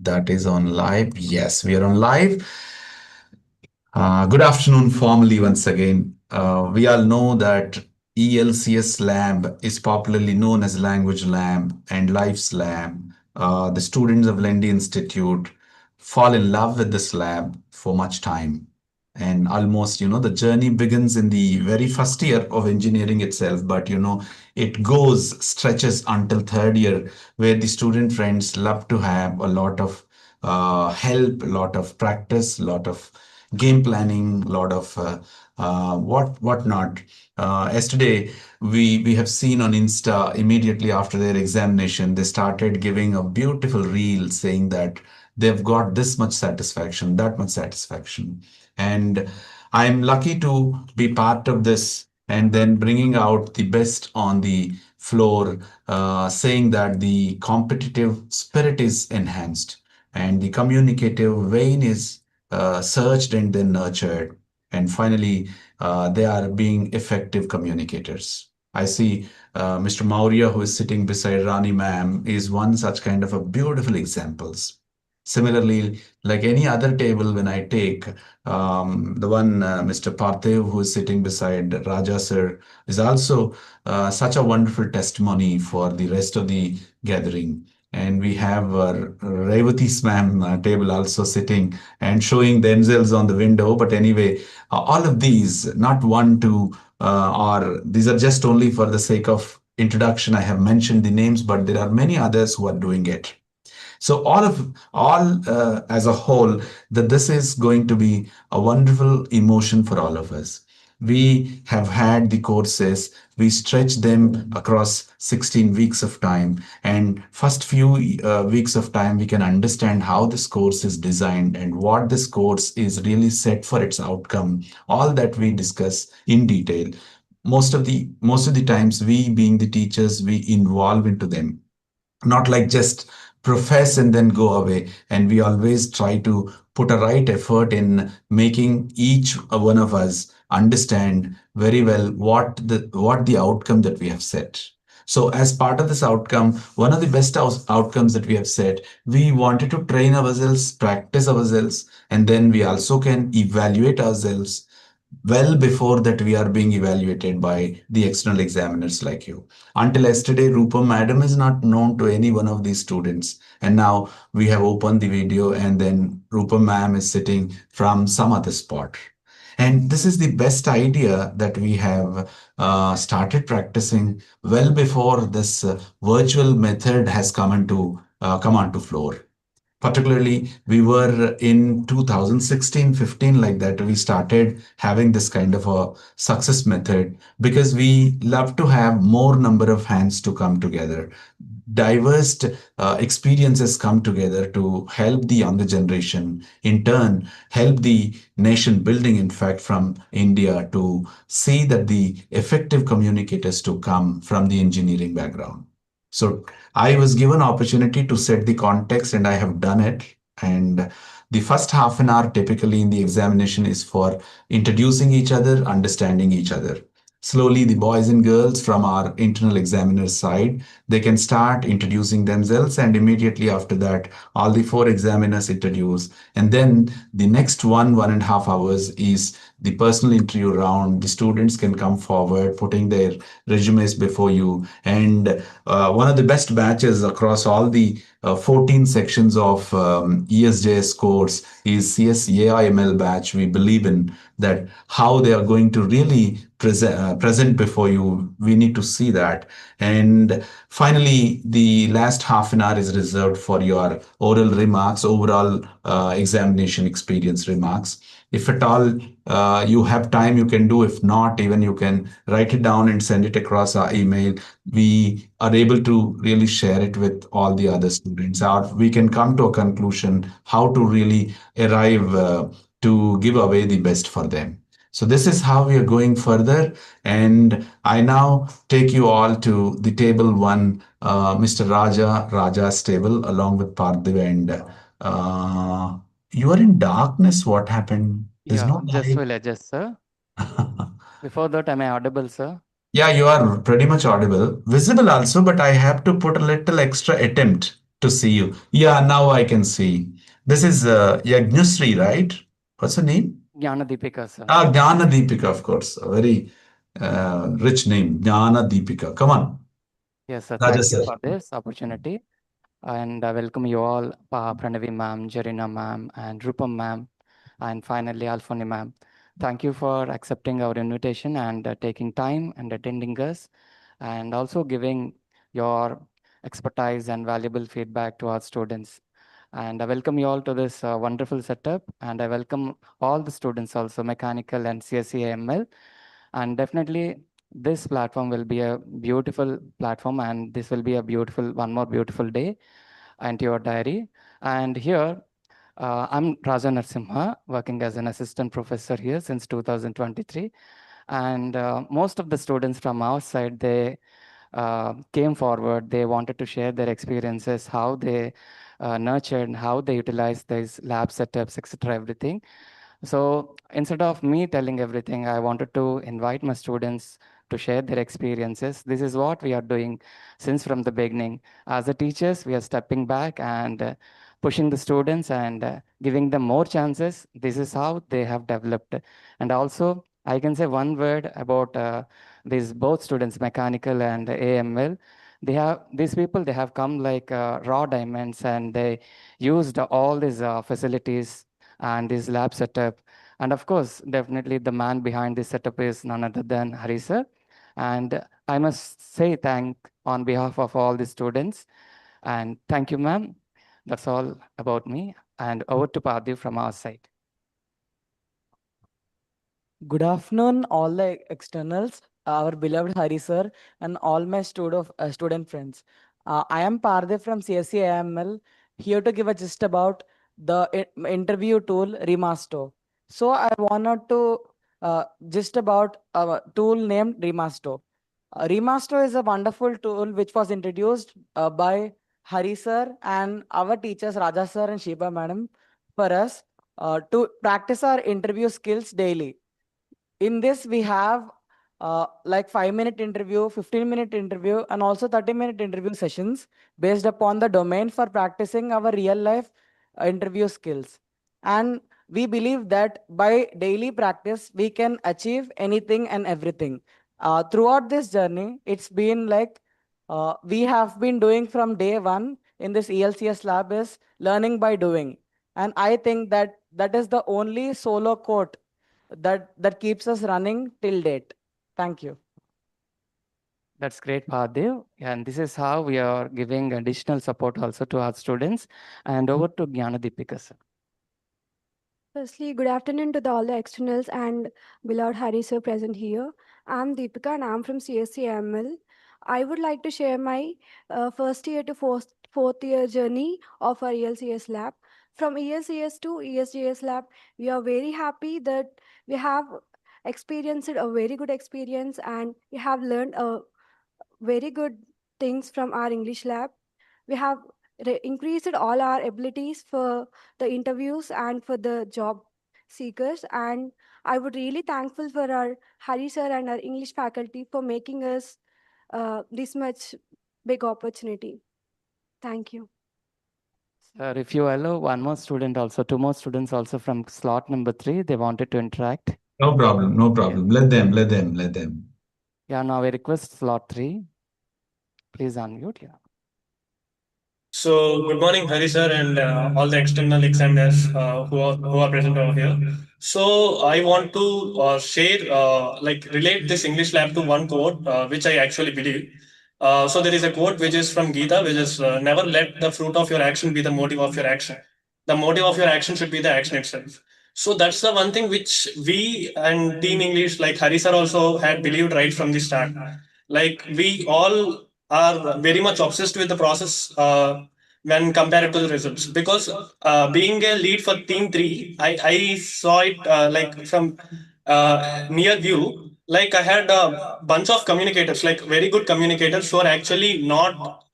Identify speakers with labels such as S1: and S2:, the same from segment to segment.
S1: that is on live. Yes, we are on live. Good afternoon, formally, once again. We all know that ELCS Lab is popularly known as Language Lab and Life's Lab. The students of Lendi Institute fall in love with this lab for much time. And almost, the journey begins in the very first year of engineering itself, but it stretches until third year, where the student friends love to have a lot of help, a lot of practice, a lot of game planning, a lot of whatnot. Yesterday, we have seen on Insta immediately after their examination, they started giving a beautiful reel saying that they've got this much satisfaction, that much satisfaction, and I'm lucky to be part of this. And then bringing out the best on the floor, saying that the competitive spirit is enhanced and the communicative vein is searched and then nurtured. And finally, they are being effective communicators. I see Mr. Maurya, who is sitting beside Rani ma'am, is one such kind of a beautiful examples. Similarly, like any other table, when I take the one Mr. Parthiv, who is sitting beside Raja sir, is also such a wonderful testimony for the rest of the gathering. And we have Revati's ma'am table also sitting and showing themselves on the window. But anyway, all of these, not one, two, or these are just only for the sake of introduction. I have mentioned the names, but there are many others who are doing it. So all as a whole, that this is going to be a wonderful emotion for all of us. We have had the courses, we stretch them across 16 weeks of time, and first few weeks of time we can understand how this course is designed and what this course is really set for its outcome. All that we discuss in detail. Most of the times, we being the teachers, we involve into them, not like just profess and then go away. And we always try to put a right effort in making each one of us understand very well what the outcome that we have set. So as part of this outcome, one of the best outcomes that we have set, we wanted to train ourselves, practice ourselves, and then we also can evaluate ourselves well before that we are being evaluated by the external examiners like you. Until yesterday, Rupam madam is not known to any one of these students. And now we have opened the video and then Rupam ma'am is sitting from some other spot. And this is the best idea that we have started practicing well before this virtual method has come onto floor. Particularly, we were in 2016-15 like that. We started having this kind of a success method because we love to have more number of hands to come together. Diverse experiences come together to help the younger generation, in turn, help the nation building, in fact, from India to see that the effective communicators to come from the engineering background. So I was given opportunity to set the context and I have done it. And the first half an hour typically in the examination is for introducing each other, understanding each other. Slowly, the boys and girls from our internal examiner side, they can start introducing themselves, and immediately after that, all the four examiners introduce. And then the next 1.5 hours is the personal interview round. The students can come forward, putting their resumes before you. And one of the best batches across all the 14 sections of ESJS course is CS batch. We believe in that how they are going to really present before you. We need to see that. And finally, the last half an hour is reserved for your oral remarks, overall examination experience remarks. If at all you have time, you can do. If not, even you can write it down and send it across our email. We are able to really share it with all the other students, or we can come to a conclusion how to really arrive to give away the best for them. So this is how we are going further. And I now take you all to the table one, Mr. Raja's table, along with Parthiv. And you are in darkness. What happened? There's
S2: Yeah,
S1: no
S2: just
S1: light.
S2: will adjust, sir. Before that, am I audible, sir?
S1: Yeah, you are pretty much audible, visible also, but I have to put a little extra attempt to see you. Yeah, now I can see. This is Yagnusri, right? What's her name?
S2: Jnana Deepika, sir.
S1: Ah, Jnana Deepika, of course. A very rich name. Jnana Deepika. Come on,
S2: Yes, sir.
S1: Raja
S2: Thank you
S1: sir.
S2: for this opportunity. And I welcome you all, Pranavi ma'am, Jarina ma'am, and Rupam ma'am, and finally Alfoni ma'am. Thank you for accepting our invitation and taking time and attending us, and also giving your expertise and valuable feedback to our students. And I welcome you all to this wonderful setup, and I welcome all the students also, mechanical and CSE AML. And definitely, this platform will be a beautiful platform, and this will be a beautiful, one more beautiful day and your diary. And here, I'm Raja Narsimha, working as an assistant professor here since 2023. And most of the students from our side, they came forward. They wanted to share their experiences, how they nurtured, how they utilized these lab setups, etc., everything. So instead of me telling everything, I wanted to invite my students to share their experiences. This is what we are doing since from the beginning. As the teachers, we are stepping back and pushing the students and giving them more chances. This is how they have developed. And also, I can say one word about these both students, mechanical and AML. These people, they have come like raw diamonds, and they used all these facilities and this lab setup. And of course, definitely the man behind this setup is none other than Hari sir. And I must say thank on behalf of all the students. And thank you, ma'am. That's all about me. And over to Padhi from our side.
S3: Good afternoon, all the externals, our beloved Hari sir, and all my student friends. I am Parthe from CSC AML, here to give a gist about the interview tool Remasto. So I wanted to gist about a tool named Remasto. Remasto is a wonderful tool which was introduced by Hari sir and our teachers Raja sir and Shiba madam for us to practice our interview skills daily. In this we have like 5-minute interview, 15-minute interview, and also 30-minute interview sessions based upon the domain for practicing our real life interview skills. And we believe that by daily practice we can achieve anything and everything. Throughout this journey it's been like we have been doing from day one in this ELCS lab is learning by doing. And I think that that is the only solo quote that keeps us running till date. Thank you.
S2: That's great, Padhi. And this is how we are giving additional support also to our students. And over to Jnana Deepika, sir.
S4: Firstly, good afternoon to all the externals and beloved Hari sir present here. I'm Deepika and I'm from CSCML. I would like to share my first year to fourth year journey of our ELCS lab. From ELCS to ESJS lab, we are very happy that we have experienced a very good experience and we have learned very good things from our English lab. We have increased all our abilities for the interviews and for the job seekers. And I would really thankful for our Hari sir and our English faculty for making us this much big opportunity. Thank you.
S2: Sir, if you allow one more student also, two more students also from slot number 3, they wanted to interact.
S1: No problem, no
S2: Yeah.
S1: problem. Let them, let them, let them.
S2: Yeah, now I request slot 3. Please unmute. Yeah.
S5: So, good morning, Hari sir, and all the external examiners who are present over here. So, I want to share, like, relate this English lab to one quote, which I actually believe. So, there is a quote which is from Gita, which is never let the fruit of your action be the motive of your action. The motive of your action should be the action itself. So, that's the one thing which we and Team English, like Hari sir, also had believed right from the start. Like, we all are very much obsessed with the process when compared to the results, because being a lead for team 3, I saw it like from near view. Like, I had a bunch of communicators, like very good communicators, who are actually not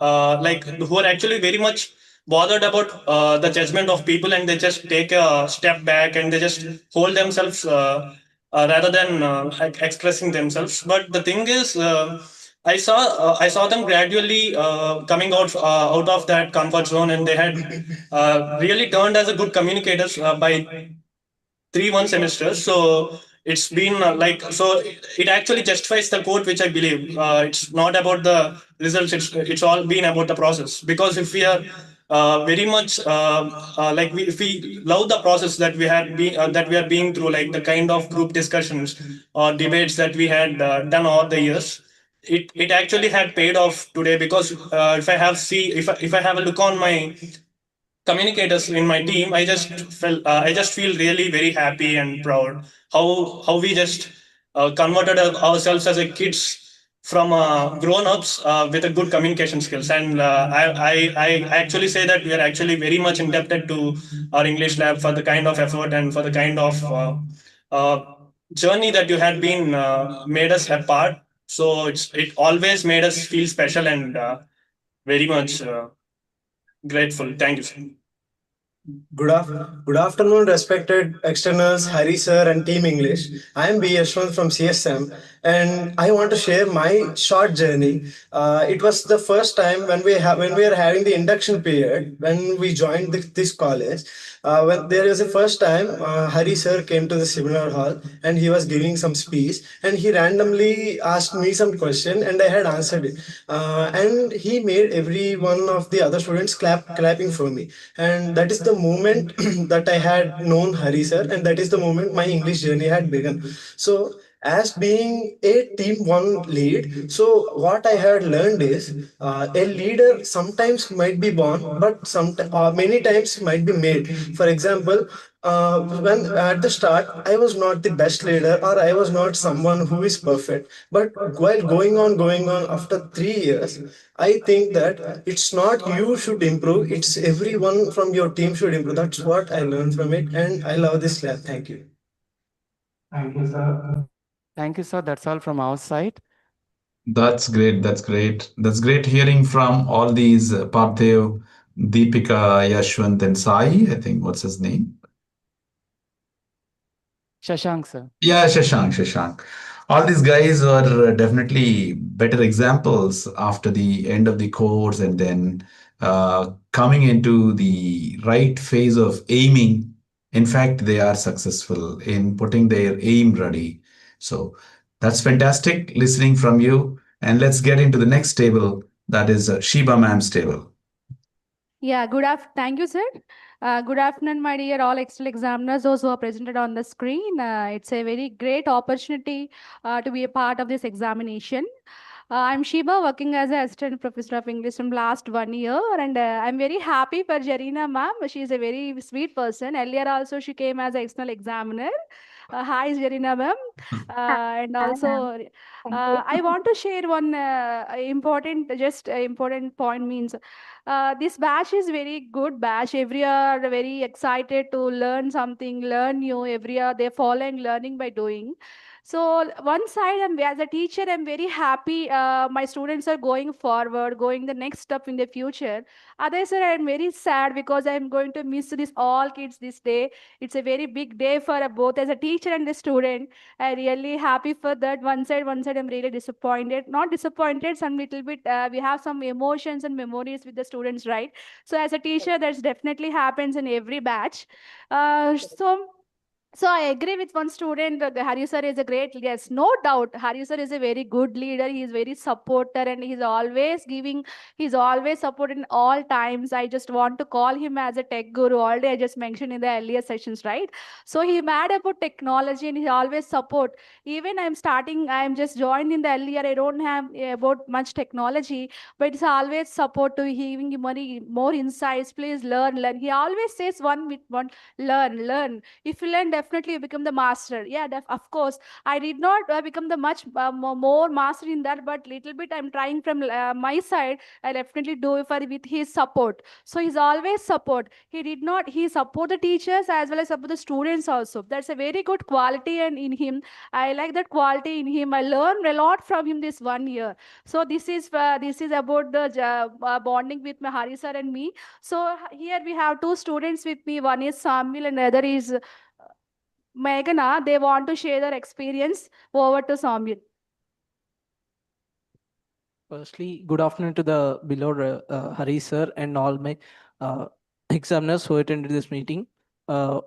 S5: like, who are actually very much bothered about the judgment of people, and they just take a step back and they just hold themselves rather than expressing themselves. But the thing is, I saw them gradually coming out of that comfort zone, and they had really turned as a good communicators by 3 1 semesters. So it's been it actually justifies the quote which I believe. It's not about the results. It's all been about the process. Because if we are very much if we love the process that we are being through, like the kind of group discussions or debates that we had done all the years, it actually had paid off today. Because if I have a look on my communicators in my team, I just feel really very happy and proud how we just converted ourselves as a kids from grown-ups with a good communication skills. And I actually say that we are actually very much indebted to our English lab for the kind of effort and for the kind of journey that you had been made us a part. So it always made us feel special and very much grateful. Thank you, sir.
S6: Good afternoon, respected externals, Hari sir and Team English. I am B. Yashwant from CSM, and I want to share my short journey. It was the first time when we are having the induction period when we joined this college. When there was the first time, Hari sir came to the seminar hall and he was giving some speech, and he randomly asked me some question and I had answered it. And he made every one of the other students clapping for me, and that is the moment that I had known Hari sir, and that is the moment my English journey had begun. So as being a team one lead, so what I had learned is a leader sometimes might be born, but many times might be made. For example, when at the start I was not the best leader, or I was not someone who is perfect, but while going on after 3 years, I think that it's not you should improve, it's everyone from your team should improve. That's what I learned from it, and I love this lab. Thank you.
S2: Thank you, sir. That's all from our side.
S1: That's great. That's great. That's great hearing from all these Parthiv, Deepika, Yashwant, and Sai. I think what's his name?
S2: Shashank, sir.
S1: Yeah, Shashank, Shashank. All these guys are definitely better examples after the end of the course and then coming into the right phase of aiming. In fact, they are successful in putting their aim ready. So that's fantastic listening from you. And let's get into the next table. That is Sheba Ma'am's table.
S7: Yeah, thank you, sir. Good afternoon, my dear all external examiners, those who are presented on the screen. It's a very great opportunity to be a part of this examination. I'm Sheba, working as an assistant professor of English from last 1 year, and I'm very happy for Jarina ma'am. She's a very sweet person. Earlier also she came as an external examiner. Hi, Jarina ma'am. And also, I want to share one important point means this batch is very good batch. Every year, very excited to learn something, learn new. Every year, they're following learning by doing. So one side, as a teacher, I'm very happy. My students are going forward, going the next step in the future. Other side, I'm very sad because I'm going to miss this all kids this day. It's a very big day for both as a teacher and a student. I really happy for that. One side, I'm really disappointed. Not disappointed, some little bit. We have some emotions and memories with the students, right? So as a teacher, that's definitely happens in every batch. So I agree with one student. Hari sir is a great, yes, no doubt. Hari sir is a very good leader. He is very supporter and he's always supported in all times. I just want to call him as a tech guru. Already I just mentioned in the earlier sessions, right? So he mad about technology and he always support. Even I'm just joined in the earlier. I don't have about much technology, but it's always support to giving more insights. Please learn. He always says one with one, learn. If you learn, definitely you become the master. Yeah, of course. I did not become the much more master in that, but little bit I'm trying from my side. I definitely do it with his support. So he's always support. He support the teachers as well as support the students also. That's a very good quality and in him. I like that quality in him. I learned a lot from him this 1 year. So this is about the bonding with my Hari sir and me. So here we have two students with me. One is Samuel and the other is Meghana. They want to share their experience. Over to Samuel.
S8: Firstly, good afternoon to the beloved Hari sir and all my uh, examiners who attended this meeting. Uh,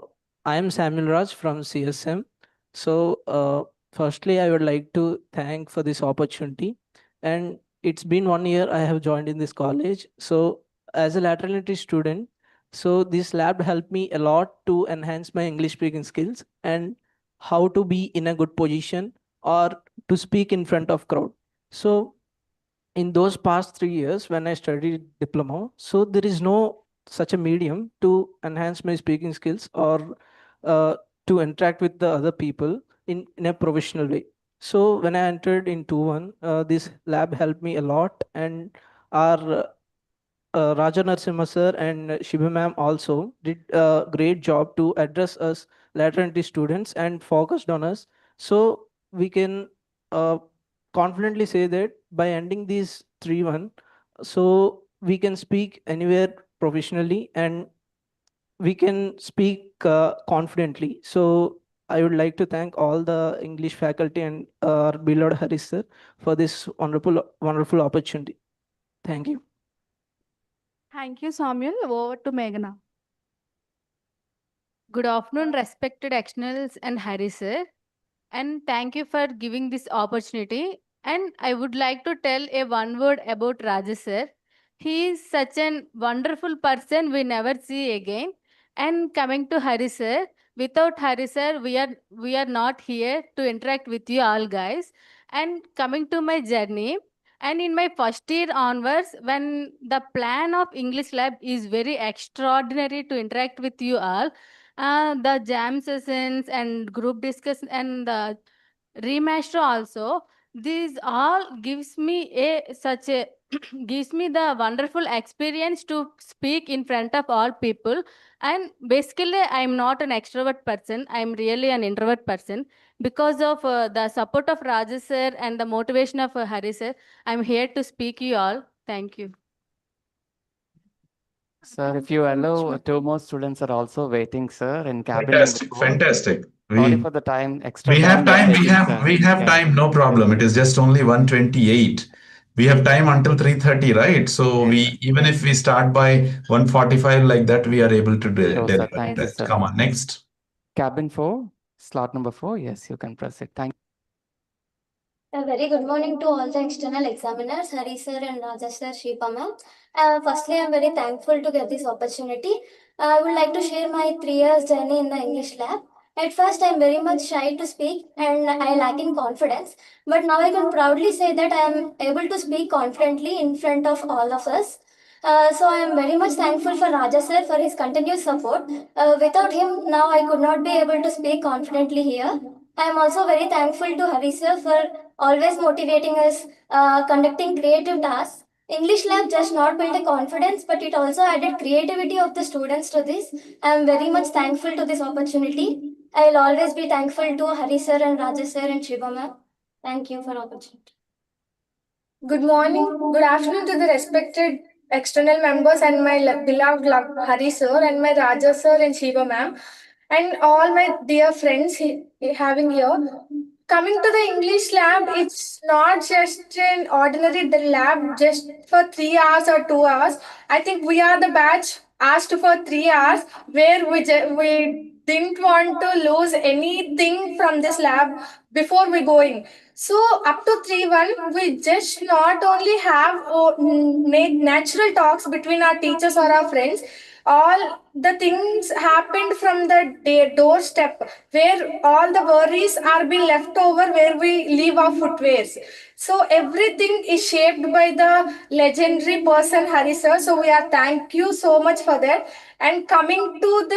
S8: I am Samuel Raj from CSM. So, firstly, I would like to thank for this opportunity. And it's been 1 year I have joined in this college. So, as a lateral entry student, so this lab helped me a lot to enhance my English speaking skills and how to be in a good position or to speak in front of crowd. So in those past 3 years when I studied diploma, so there is no such a medium to enhance my speaking skills or to interact with the other people in a professional way. So when I entered into one, this lab helped me a lot, and our Raja Narasimha sir and Shiba ma'am also did a great job to address us lateral entry students and focused on us. So we can uh, confidently say that by ending these 3-1, so we can speak anywhere professionally and we can speak confidently. So I would like to thank all the English faculty and our beloved Haris sir for this wonderful opportunity. Thank you.
S7: Thank you, Samuel. Over to Meghna. Good afternoon, respected externals and Harry sir. And thank you for giving this opportunity. And I would like to tell a one word about Rajesh sir. He is such an wonderful person we never see again. And coming to Hari sir, without Hari sir, we are not here to interact with you all guys. And coming to my journey, and in my first year onwards, when the plan of English lab is very extraordinary to interact with you all, the jam sessions and group discussion and the remaster also, these all gives me a such a gives me the wonderful experience to speak in front of all people. And basically I'm not an extrovert person, I'm really an introvert person. Because of the support of Rajesh sir and the motivation of Hari sir, I'm here to speak you all. Thank you.
S2: Sir, if you allow, two more students are also waiting, sir, in cabin number
S1: Fantastic,
S2: 4.
S1: fantastic.
S2: Sorry for the time, extra
S1: We have
S2: time we are
S1: time. We
S2: taking,
S1: have
S2: sir.
S1: we have
S2: Yeah,
S1: time. No problem. It is just only 1:28. We have time until 3:30, right? So
S2: yes, sir.
S1: we even if we start by 1:45 like that, we are able to
S2: Sure, sir.
S1: deliver
S2: Thank you,
S1: that.
S2: sir.
S1: Come on, next.
S2: Cabin 4, slot number 4. Yes, you can press it. Thank
S9: A very good morning to all the external examiners, Hari sir and Rajesh sir, Shipa ma'am. Firstly, I'm very thankful to get this opportunity. I would like to share my 3 years journey in the English lab. At first, I'm very much shy to speak and I lack in confidence. But now I can proudly say that I am able to speak confidently in front of all of us. So I am very much thankful for Raja sir for his continuous support. Without him, now I could not be able to speak confidently here. I am also very thankful to Hari sir for always motivating us, conducting creative tasks. English lab just not built a confidence, but it also added creativity of the students to this. I am very much thankful to this opportunity. I will always be thankful to Hari sir and Rajesh sir and Shiva ma'am. Thank you for opportunity.
S10: Good morning, good afternoon to the respected external members and my beloved Hari sir and my Raja sir and Shiva ma'am and all my dear friends having here. Coming to the English lab, it's not just an ordinary lab just for 3 hours or 2 hours. I think we are the batch asked for 3 hours where we didn't want to lose anything from this lab before we going. So up to 3-1, we just not only have make natural talks between our teachers or our friends. All the things happened from the doorstep where all the worries are being left over where we leave our footwears. So everything is shaped by the legendary person Hari sir. So we are thank you so much for that. And coming to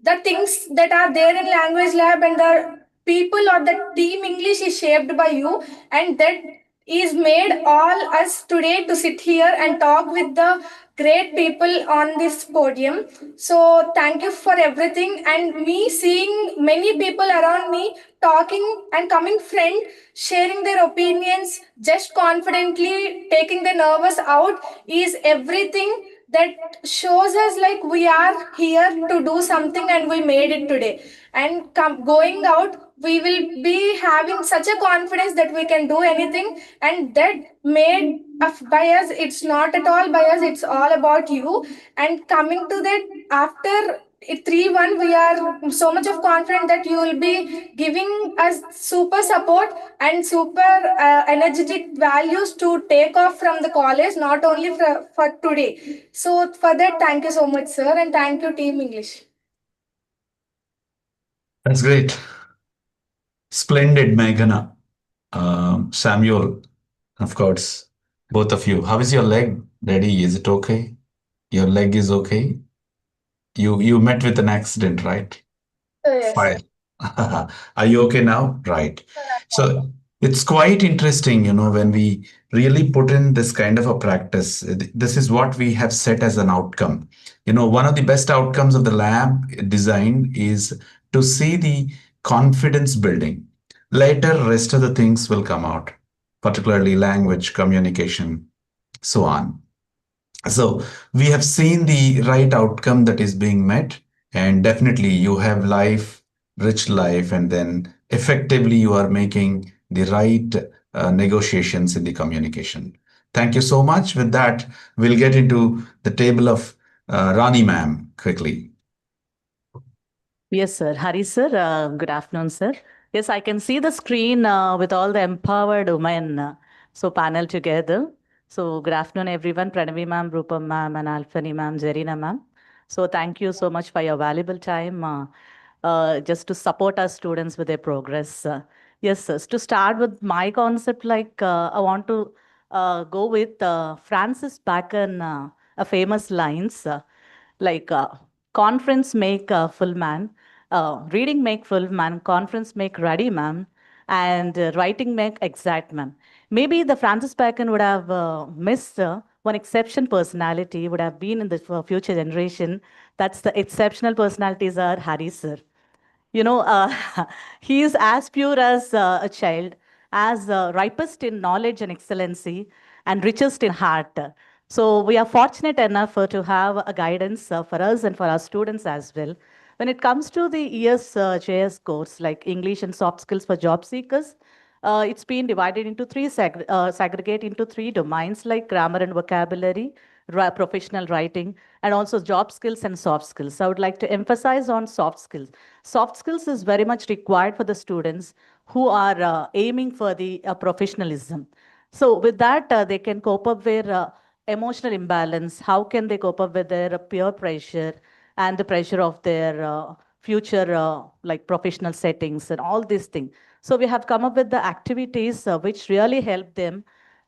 S10: the things that are there in language lab and the people or the team English is shaped by you, and that is made all us today to sit here and talk with the great people on this podium. So thank you for everything, and me seeing many people around me talking and coming friend sharing their opinions just confidently taking the nervous out is everything that shows us like we are here to do something and we made it today. And going out, we will be having such a confidence that we can do anything, and that made by us. It's not at all by us, it's all about you. And coming to that, after 3-1, we are so much of confident that you will be giving us super support and super energetic values to take off from the college, not only for today. So for that, thank you so much, sir, and thank you, Team English.
S1: That's great. Splendid, Meghana. Samuel, of course, both of you. How is your leg, Daddy? Is it okay? Your leg is okay? You met with an accident, right?
S10: Yes.
S1: Fine. Are you okay now? Right. So it's quite interesting, when we really put in this kind of a practice. This is what we have set as an outcome. One of the best outcomes of the lab design is to see the confidence building. Later, rest of the things will come out, particularly language, communication, so on. So we have seen the right outcome that is being met, and definitely you have life, rich life, and then effectively you are making the right negotiations in the communication. Thank you so much. With that, we'll get into the table of Rani ma'am quickly.
S11: Yes, sir. Hari, sir. Good afternoon, sir. Yes, I can see the screen with all the empowered women. So panel together. So good afternoon, everyone. Pranavi ma'am, Rupam ma'am, and Alfani ma'am, Zarina ma'am. So thank you so much for your valuable time just to support our students with their progress. Yes, sir. To start with my concept, I want to go with Francis Bacon, a famous lines like conference make full man, reading make full man, conference make ready man, and writing make exact man. Maybe the Francis Bacon would have missed one exception personality would have been in the future generation. That's the exceptional personalities are Harry sir. He is as pure as a child, as ripest in knowledge and excellency, and richest in heart. So we are fortunate enough to have a guidance for us and for our students as well. When it comes to the ESJS course, like English and soft skills for job seekers, it's been divided into segregate into three domains like grammar and vocabulary, professional writing, and also job skills and soft skills. So I would like to emphasize on soft skills. Soft skills is very much required for the students who are aiming for the professionalism. So with that, they can cope up with emotional imbalance. How can they cope up with their peer pressure and the pressure of their future like professional settings and all these things. So we have come up with the activities which really help them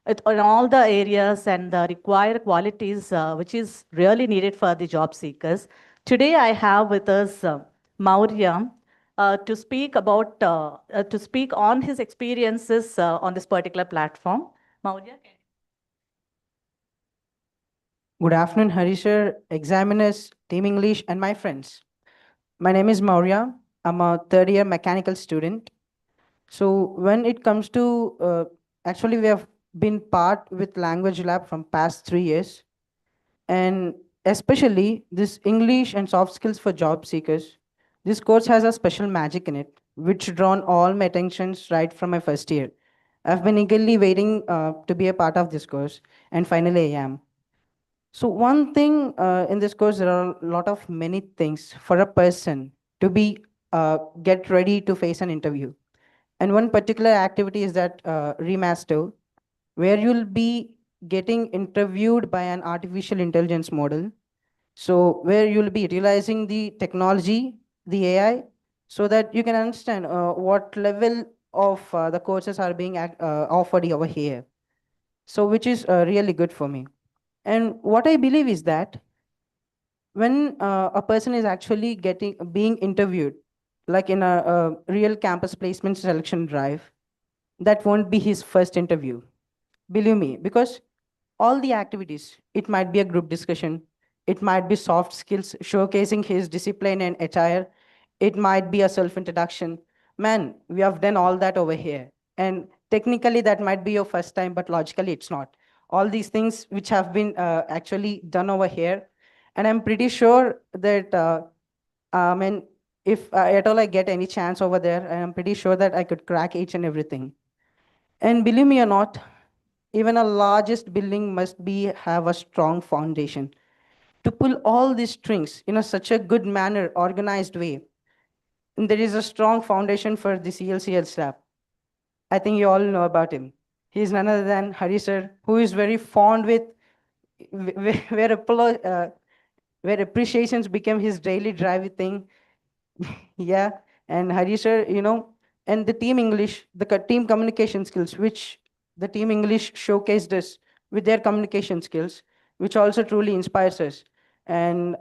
S11: in all the areas and the required qualities which is really needed for the job seekers. Today I have with us Maurya to speak on his experiences on this particular platform. Maurya.
S12: Good afternoon, Hari sir, examiners, team English, and my friends. My name is Maurya. I'm a third year mechanical student. So when it comes to, actually we have been part with language lab from past 3 years. And especially this English and soft skills for job seekers. This course has a special magic in it, which drawn all my attentions right from my first year. I've been eagerly waiting to be a part of this course, and finally I am. So one thing in this course, there are a lot of many things for a person to be get ready to face an interview. And one particular activity is that remaster, where you'll be getting interviewed by an artificial intelligence model. So where you'll be utilizing the technology, the AI, so that you can understand what level of the courses are being offered over here. So which is really good for me. And what I believe is that when a person is actually being interviewed, like in a real campus placement selection drive, that won't be his first interview. Believe me, because all the activities, it might be a group discussion, it might be soft skills showcasing his discipline and attire, it might be a self-introduction. Man, we have done all that over here. And technically that might be your first time, but logically it's not. all these things which have been actually done over here. And I'm pretty sure that, I mean, if at all I get any chance over there, I'm pretty sure that I could crack each and everything. And believe me or not, even a largest building must be have a strong foundation to pull all these strings in such a good manner, organized way. And there is a strong foundation for the CLCL staff. I think you all know about him. He is none other than Hari sir, who is very fond with where appreciations became his daily drive thing. Yeah, and Hari sir, and the team English, the team communication skills, which the team English showcased us with their communication skills, which also truly inspires us. And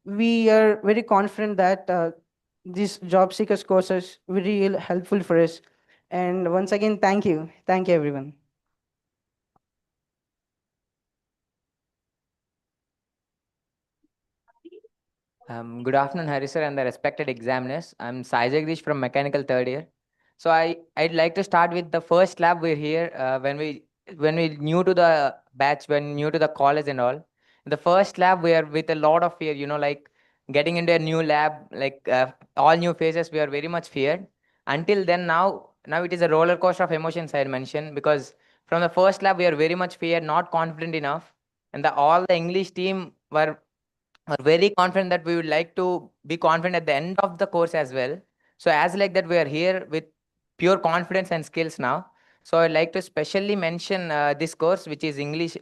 S12: we are very confident that these job seekers courses will be real helpful for us. And once again, thank you, everyone.
S13: Good afternoon, Hari sir, and the respected examiners. I'm Sai Jagdish from Mechanical third year. So I'd like to start with the first lab we're here when we new to the batch, when new to the college and all. The first lab we are with a lot of fear, like getting into a new lab, like all new phases, we are very much feared. Until then, now it is a roller coaster of emotions I mentioned, because from the first lab we are very much feared, not confident enough, and all the English team were very confident that we would like to be confident at the end of the course as well. So as like that, we are here with pure confidence and skills now. So I'd like to specially mention this course, which is English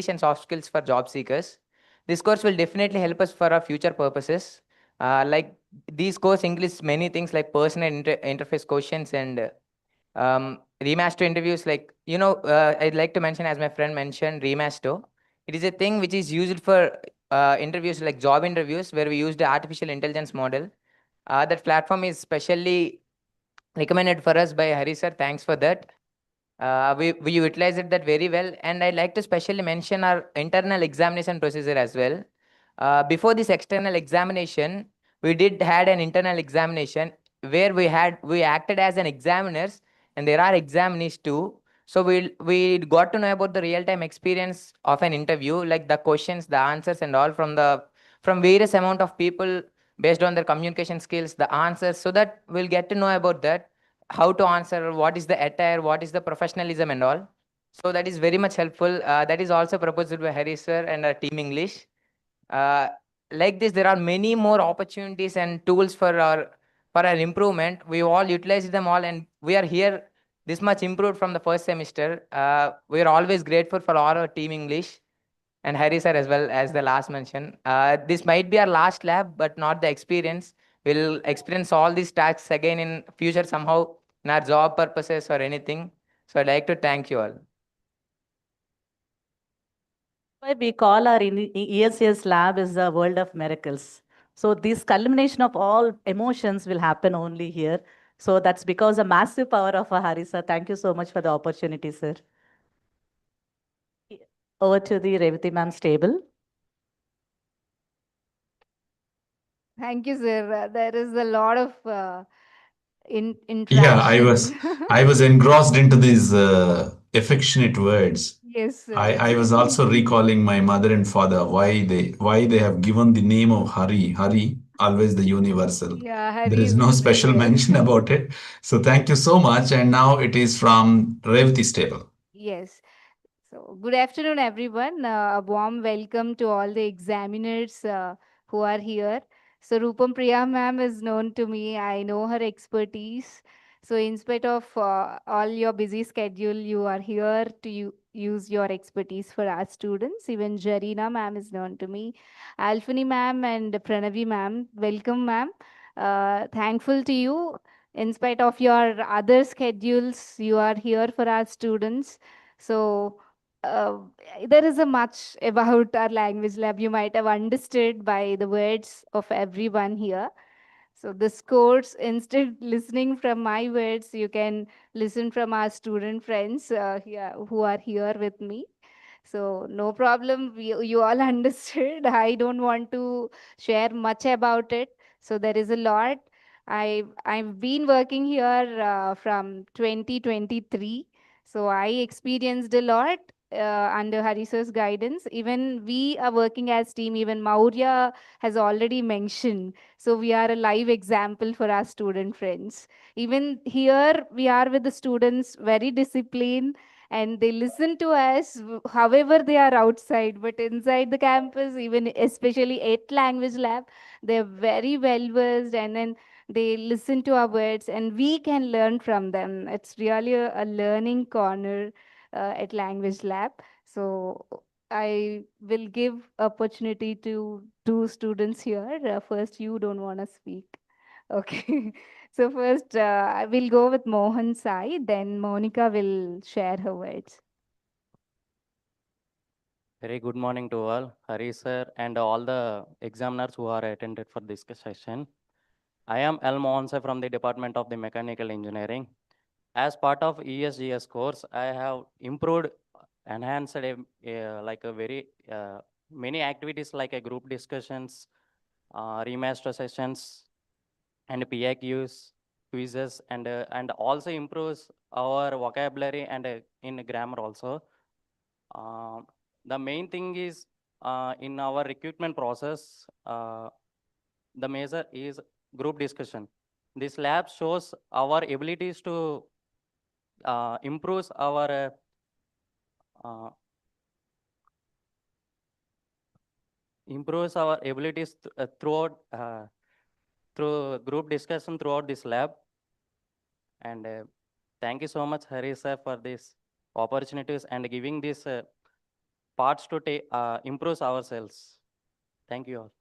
S13: and soft skills for job seekers. This course will definitely help us for our future purposes. Like these course includes many things like personal interface questions and remaster interviews. Like I'd like to mention, as my friend mentioned, remaster. It is a thing which is used for interviews, like job interviews, where we use the artificial intelligence model. That platform is specially recommended for us by Hari sir. Thanks for that. We utilized that very well, and I'd like to specially mention our internal examination procedure as well. Before this external examination, we did had an internal examination where we acted as an examiners, and there are examinees too. So we got to know about the real time experience of an interview, like the questions, the answers, and all from various amount of people based on their communication skills, the answers, so that we'll get to know about that, how to answer, what is the attire, what is the professionalism and all. So that is very much helpful. That is also proposed by Hari sir and our team English. Uh, like this, there are many more opportunities and tools for our improvement. We all utilize them all, and we are here this much improved from the first semester. We are always grateful for all our team English and Hari sir as well, as the last mention. This might be our last lab, but not the experience. We'll experience all these tasks again in future somehow in our job purposes or anything. So I'd like to thank you all.
S11: Why we call our ESJS lab is a world of miracles. So this culmination of all emotions will happen only here. So that's because a massive power of a Hari sir. Thank you so much for the opportunity, sir. Over to the Revati ma'am's table.
S7: Thank you, sir. There is a lot of
S1: Yeah,
S7: interaction.
S1: I was engrossed into these affectionate words.
S7: Yes,
S1: I
S7: sir.
S1: was also recalling my mother and father, why they have given the name of Hari, always the universal.
S7: Yeah,
S1: There
S7: Hari
S1: is
S7: is
S1: no
S7: very
S1: special
S7: well.
S1: mention about it. So thank you so much. And now it is from Revati's table.
S7: Yes. So, good afternoon, everyone. A warm welcome to all the examiners who are here. So, Rupam Priya ma'am is known to me. I know her expertise. So, in spite of all your busy schedule, you are here to use your expertise for our students. Even Jarina ma'am is known to me. Alfani ma'am and Pranavi ma'am, welcome, ma'am. Thankful to you. In spite of your other schedules, you are here for our students. So, uh, there is a much about our language lab you might have understood by the words of everyone here. So this course, instead listening from my words, you can listen from our student friends here, who are here with me. So no problem, you all understood. I don't want to share much about it. So there is a lot. I've been working here from 2023. So I experienced a lot under Harisa's guidance. Even we are working as team. Even Maurya has already mentioned. So we are a live example for our student friends. Even here, we are with the students, very disciplined, and they listen to us however they are outside. But inside the campus, even especially 8th language lab, they're very well versed, and then they listen to our words, and we can learn from them. It's really a learning corner at language lab. So I will give opportunity to two students here. First, you don't want to speak. Okay. So first, I will go with Mohan Sai, then Monica will share her words.
S14: Very good morning to all, Hari sir, and all the examiners who are attended for this session. I am L. Mohansa from the Department of the Mechanical Engineering. As part of ESJS course, I have improved, enhanced like a very many activities like a group discussions, remaster sessions, and PIQs, quizzes, and also improves our vocabulary and in grammar also. The main thing is in our recruitment process, the measure is group discussion. This lab shows our abilities to improves our abilities throughout through group discussion throughout this lab. And thank you so much, Hari sir, for this opportunities and giving these parts to improve ourselves. Thank you all.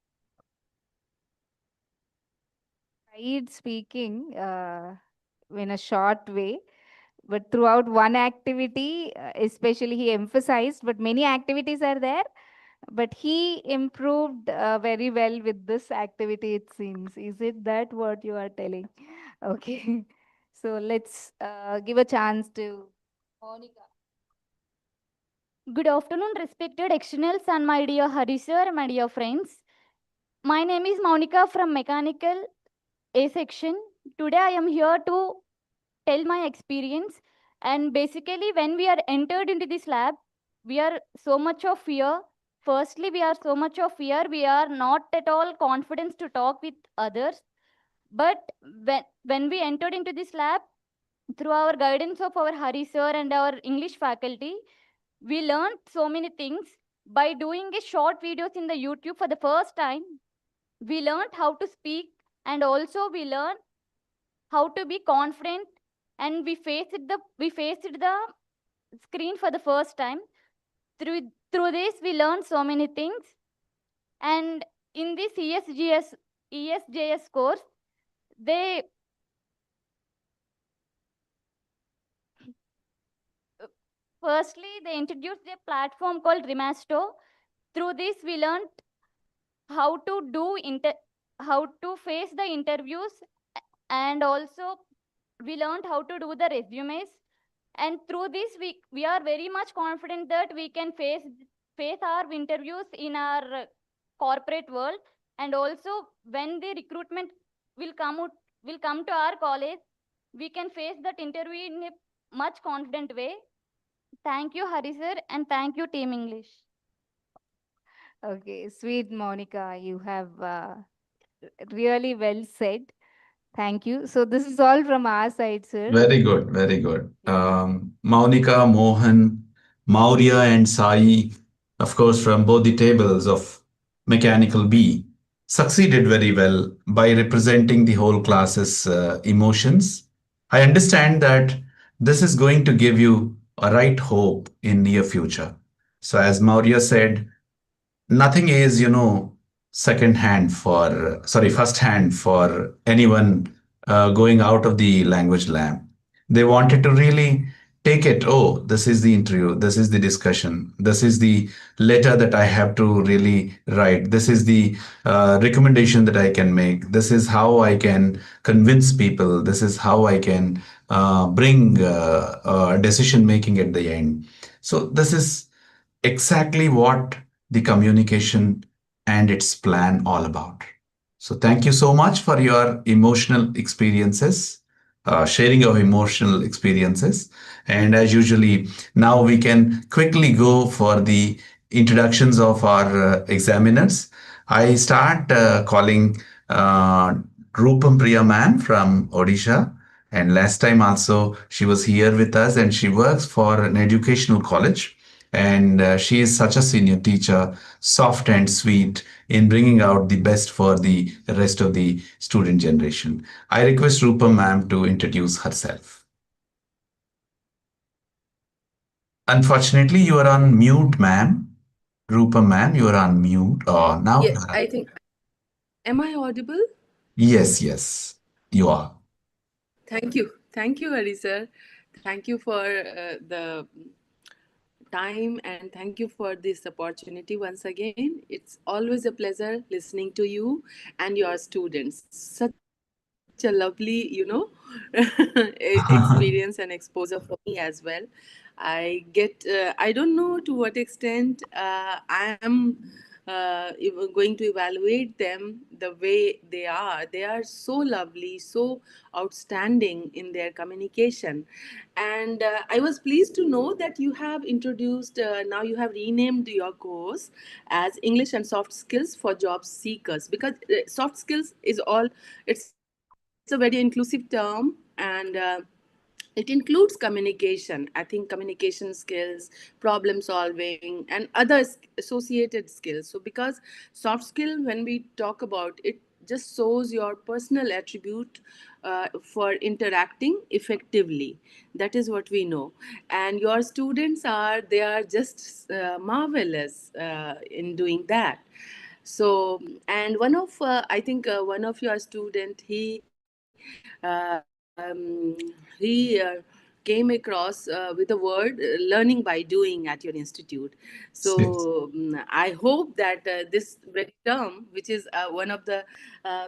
S7: Tried speaking in a short way, but throughout one activity, especially he emphasized, but many activities are there, but he improved very well with this activity, it seems. Is it that what you are telling? Okay. So let's give a chance to Monica.
S15: Good afternoon, respected externals and my dear Hari sir, my dear friends. My name is Monica from Mechanical A section. Today I am here to tell my experience. And basically, when we are entered into this lab, we are so much of fear. Firstly, we are so much of fear. We are not at all confident to talk with others. But when we entered into this lab, through our guidance of our Hari sir and our English faculty, we learned so many things by doing a short videos in the YouTube for the first time. We learned how to speak, and also we learned how to be confident, and we faced the screen for the first time. Through this we learned so many things. And in this ESJS course, they firstly they introduced a platform called Remasto. Through this we learned how to how to face the interviews, and also we learned how to do the resumes. And through this we are very much confident that we can face our interviews in our corporate world. And also when the recruitment will come to our college, we can face that interview in a much confident way. Thank you, Hari sir, and thank you, Team English.
S7: Okay, sweet Monica, you have really well said. Thank you. So this is all from our side, sir.
S1: Very good, very good. Maunika, Mohan, Maurya, and Sai, of course, from both the tables of Mechanical B, succeeded very well by representing the whole class's emotions. I understand that this is going to give you a right hope in near future. So as Maurya said, nothing is, first hand for anyone going out of the language lab. They wanted to really take it. Oh, this is the interview. This is the discussion. This is the letter that I have to really write. This is the recommendation that I can make. This is how I can convince people. This is how I can bring decision making at the end. So this is exactly what the communication and its plan all about. So thank you so much for your emotional experiences. sharing our emotional experiences. And as usually, now we can quickly go for the introductions of our examiners. I start calling Rupam Priya ma'am from Odisha. And last time also, she was here with us and she works for an educational college. And she is such a senior teacher, soft and sweet in bringing out the best for the rest of the student generation. I request Rupa ma'am to introduce herself. Unfortunately, you are on mute, ma'am. Rupa ma'am, you are on mute. Oh, now.
S16: Yeah, I think. Am I audible?
S1: Yes, yes, you are.
S16: Thank you. Thank you, Hari sir. Thank you for the time and thank you for this opportunity once again. It's always a pleasure listening to you and your students. Such a lovely, experience and exposure for me as well. I don't know to what extent I am going to evaluate them the way they are. They are so lovely, so outstanding in their communication. And I was pleased to know that you have introduced, now you have renamed your course as English and Soft Skills for Job Seekers, because soft skills is all, it's a very inclusive term, and it includes communication. I think communication skills, problem solving, and other associated skills. So because soft skill, when we talk about it, just shows your personal attribute for interacting effectively. That is what we know. And your students are, they are just marvelous in doing that. So, and one of I think one of your student, he came across with the word learning by doing at your institute. So I hope that this very term, which is one of the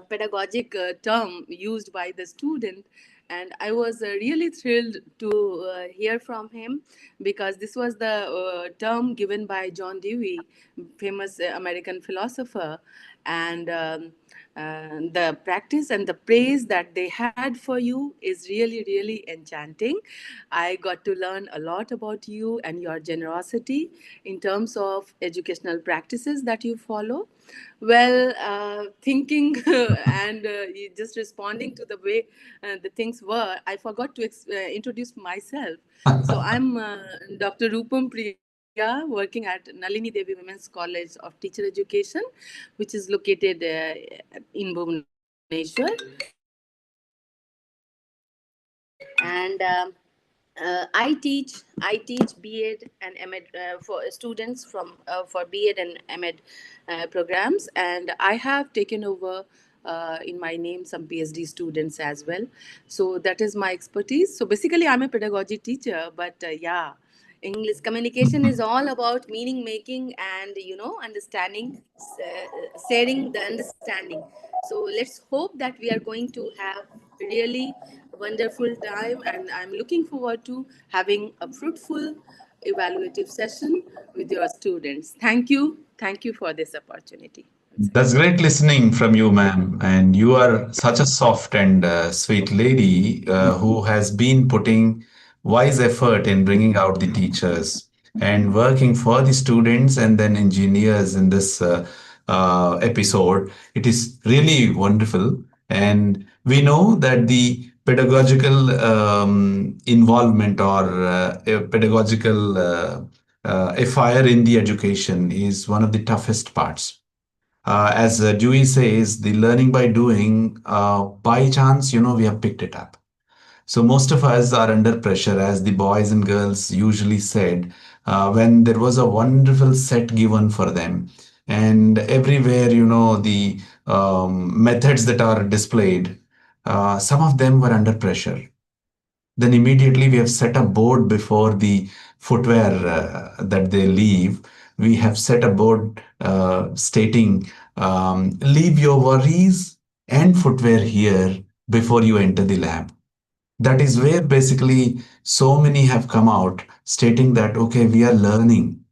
S16: pedagogic term used by the student, and I was really thrilled to hear from him, because this was the term given by John Dewey, famous American philosopher. And the practice and the praise that they had for you is really, really enchanting. I got to learn a lot about you and your generosity in terms of educational practices that you follow. Well, thinking and just responding to the way the things were, I forgot to introduce myself. So I'm Dr. Rupam Priya, working at Nalini Devi Women's College of Teacher Education, which is located in Bhubaneswar. And I teach B.Ed and M.Ed for students from for B.Ed and M.Ed programs, and I have taken over in my name some PhD students as well. So that is my expertise. So basically, I'm a pedagogy teacher, but yeah, English communication is all about meaning making and understanding, sharing the understanding. So let's hope that we are going to have really wonderful time, and I'm looking forward to having a fruitful evaluative session with your students. Thank you for this opportunity.
S1: That's great listening from you, ma'am. And you are such a soft and sweet lady who has been putting wise effort in bringing out the teachers and working for the students and then engineers in this episode. It is really wonderful. And we know that the pedagogical involvement or a pedagogical a fire in the education is one of the toughest parts. As Dewey says, the learning by doing, by chance, we have picked it up. So most of us are under pressure, as the boys and girls usually said, when there was a wonderful set given for them. And everywhere, the methods that are displayed, some of them were under pressure. Then immediately we have set a board before the footwear that they leave. We have set a board stating, leave your worries and footwear here before you enter the lab. That is where basically so many have come out stating that, okay, we are learning,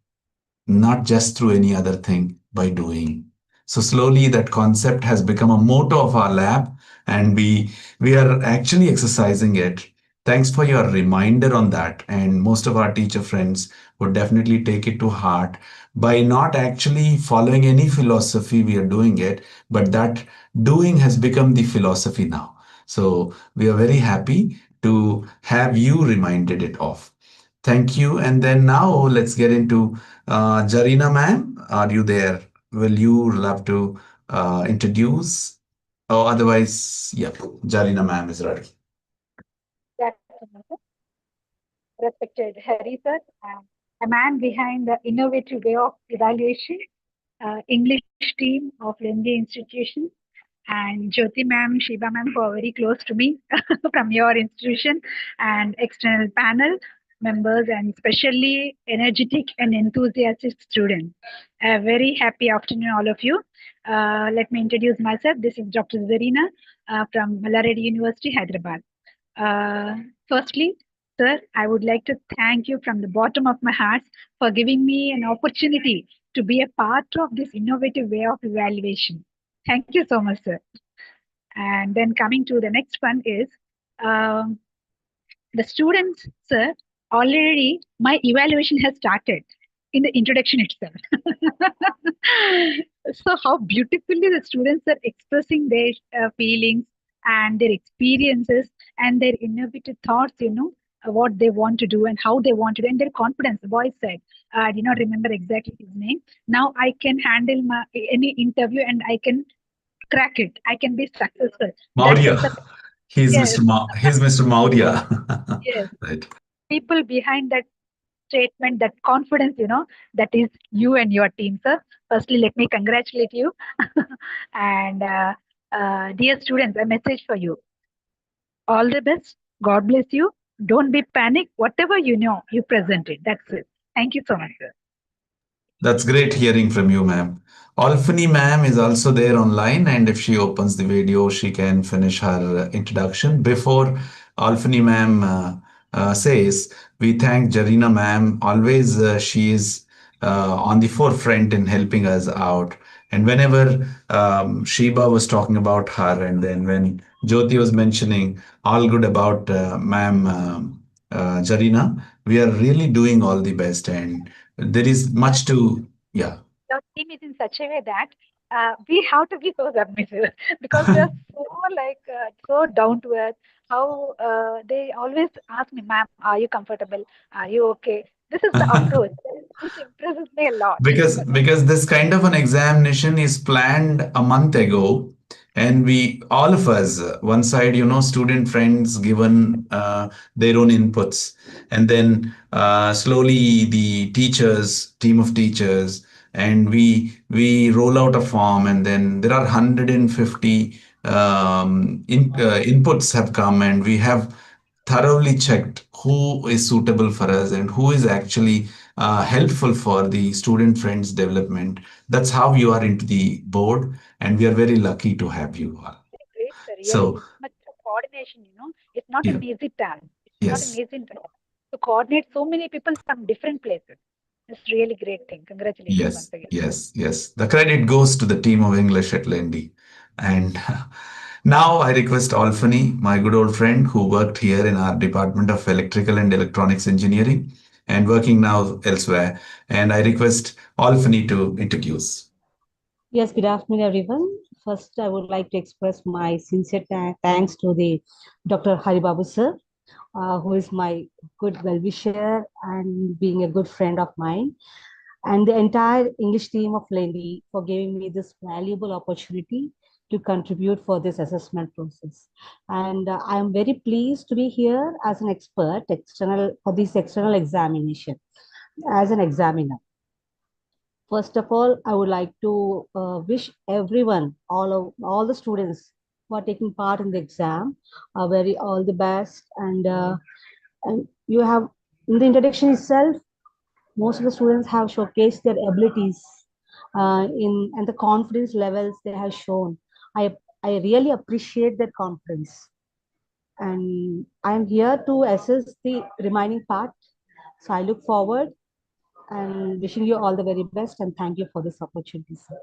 S1: not just through any other thing, by doing. So slowly that concept has become a motto of our lab, and we are actually exercising it. Thanks for your reminder on that. And most of our teacher friends would definitely take it to heart. By not actually following any philosophy, we are doing it, but that doing has become the philosophy now. So we are very happy to have you reminded it of. Thank you. And then now let's get into Jarina ma'am. Are you there? Will you love to introduce? Or otherwise, yeah, Jarina ma'am is ready.
S17: Good afternoon, sir. Respected Harry sir, a man behind the innovative way of evaluation, English team of Lendi Institution, and Jyoti ma'am, Shiba ma'am, who are very close to me from your institution, and external panel members, and especially energetic and enthusiastic students. A very happy afternoon, all of you. Let me introduce myself. This is Dr. Zarina from Malareddy University, Hyderabad. Uh, Firstly, sir, I would like to thank you from the bottom of my heart for giving me an opportunity to be a part of this innovative way of evaluation. Thank you so much, sir. And then coming to the next one is um, the students, sir, already my evaluation has started in the introduction itself. So how beautifully the students are expressing their feelings and their experiences and their innovative thoughts, what they want to do and how they want to do, and their confidence. The boy said, I did not remember exactly his name. Now I can handle any interview and I can crack it. I can be successful. That is
S1: Maurya.
S17: the
S1: He's
S17: yes,
S1: Mr. Maurya.
S17: yes.
S1: Right.
S17: People behind that statement, that confidence, that is you and your team, sir. Firstly, let me congratulate you. And dear students, a message for you. All the best. God bless you. Don't be panic. Whatever you know, you present it. That's it. Thank you so much, sir.
S1: That's great hearing from you, ma'am. Alfani ma'am is also there online, and if she opens the video, she can finish her introduction. Before Alfani ma'am says, we thank Jarina ma'am. Always she is on the forefront in helping us out. And whenever Sheba was talking about her, and then when Jyoti was mentioning all good about ma'am Jarina, we are really doing all the best, and there is much to, yeah.
S17: Your team is in such a way that we have to be so submissive because they are so so down to earth. How they always ask me, "Ma'am, are you comfortable? Are you okay?" This is the approach which impresses me a lot.
S1: Because this kind of an examination is planned a month ago, and we all of us one side, student friends given their own inputs, and then slowly the team of teachers, and we roll out a form, and then there are 150 inputs have come, and we have thoroughly checked who is suitable for us and who is actually helpful for the student friends development. That's how you are into the board, and we are very lucky to have you all.
S17: Great, sir. Really,
S1: So,
S17: this much of coordination, it's not
S1: yeah,
S17: an easy task. It's not an
S1: yes,
S17: easy task to coordinate so many people from different places. It's really great thing. Congratulations once
S1: yes,
S17: again.
S1: yes, yes. The credit goes to the team of English at Lendi. And now I request Alfani, my good old friend who worked here in our Department of Electrical and Electronics Engineering and working now elsewhere. And I request Alfani to introduce.
S18: Yes, good afternoon, everyone. First, I would like to express my sincere thanks to the Dr. Haribabu sir, who is my good well-wisher and being a good friend of mine, and the entire English team of Lendi for giving me this valuable opportunity to contribute for this assessment process. And I am very pleased to be here as an expert for this external examination as an examiner. First of all, I would like to wish everyone, all the students who are taking part in the exam, very all the best. And you have in the introduction itself, most of the students have showcased their abilities in and the confidence levels they have shown. I really appreciate their confidence, and I am here to assess the remaining part. So I look forward and wishing you all the very best, and thank you for this opportunity, sir.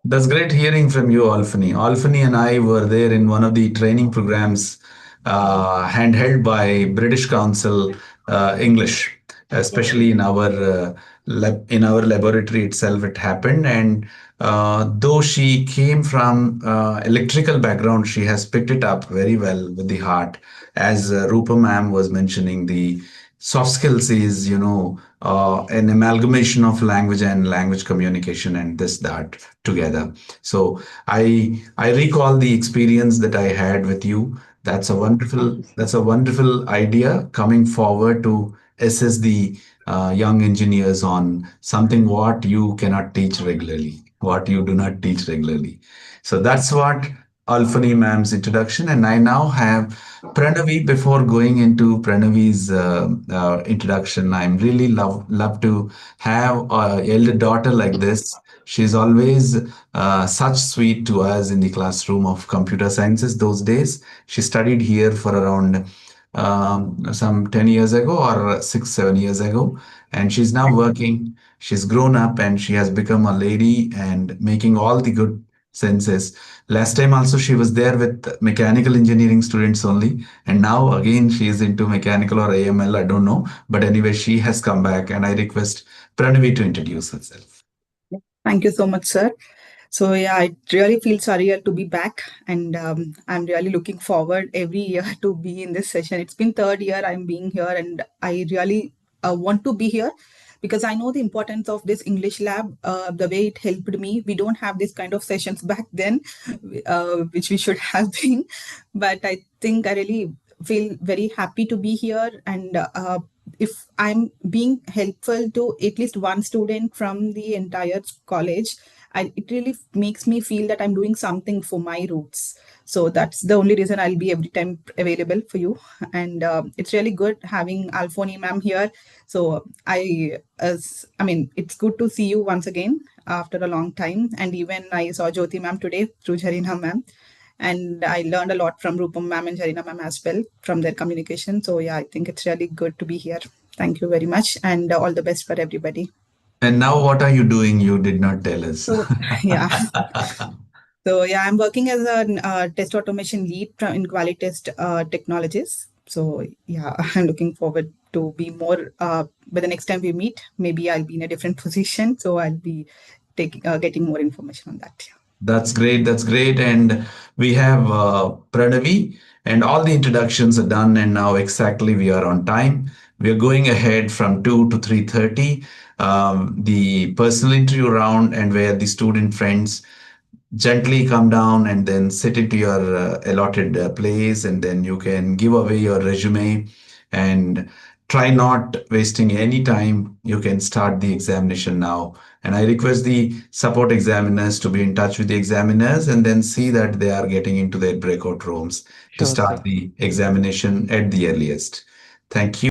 S1: That's great hearing from you, Alfani. Alfani and I were there in one of the training programs handheld by British Council English, especially in our in our laboratory itself. It happened, and though she came from electrical background, she has picked it up very well with the heart. As Rupa ma'am was mentioning, the soft skills is an amalgamation of language and language communication and this that together. So I recall the experience that I had with you. That's a wonderful idea coming forward to assess the young engineers on something what you cannot teach regularly, what you do not teach regularly. So that's what Alfani ma'am's introduction. And I now have Pranavi. Before going into Pranavi's introduction, I'm really love to have a elder daughter like this. She's always such sweet to us in the classroom of computer sciences those days. She studied here for around some 10 years ago or 6, 7 years ago. And she's now working. She's grown up and she has become a lady and making all the good senses. Last time also she was there with mechanical engineering students only. And now again she is into mechanical or AML, I don't know. But anyway, she has come back and I request Pranavi to introduce herself.
S19: Thank you so much, sir. So yeah, it really feels surreal to be back, and I'm really looking forward every year to be in this session. It's been third year I'm being here, and I really want to be here because I know the importance of this English lab. The way it helped me. We don't have this kind of sessions back then, which we should have been, but I think I really feel very happy to be here, and if I'm being helpful to at least one student from the entire college, it really makes me feel that I'm doing something for my roots. So that's the only reason I'll be every time available for you. And it's really good having Alphoni ma'am here. So I mean, it's good to see you once again after a long time. And even I saw Jyoti ma'am today through Jarina ma'am. And I learned a lot from Rupam ma'am and Jarina ma'am as well from their communication. So yeah, I think it's really good to be here. Thank you very much, and all the best for everybody.
S1: And now what are you doing? You did not tell us.
S19: So, yeah. So yeah, I'm working as a test automation lead in quality test technologies. So yeah, I'm looking forward to be more, but the next time we meet, maybe I'll be in a different position. So I'll be getting more information on that.
S1: That's great. That's great. And we have Pranavi, and all the introductions are done. And now exactly we are on time. We are going ahead from 2 to 3:30. The personal interview round, and where the student friends gently come down and then sit into your allotted place, and then you can give away your resume and try not wasting any time. You can start the examination now. And I request the support examiners to be in touch with the examiners and then see that they are getting into their breakout rooms to
S2: Sure,
S1: start
S2: sir.
S1: the examination at the earliest. Thank you.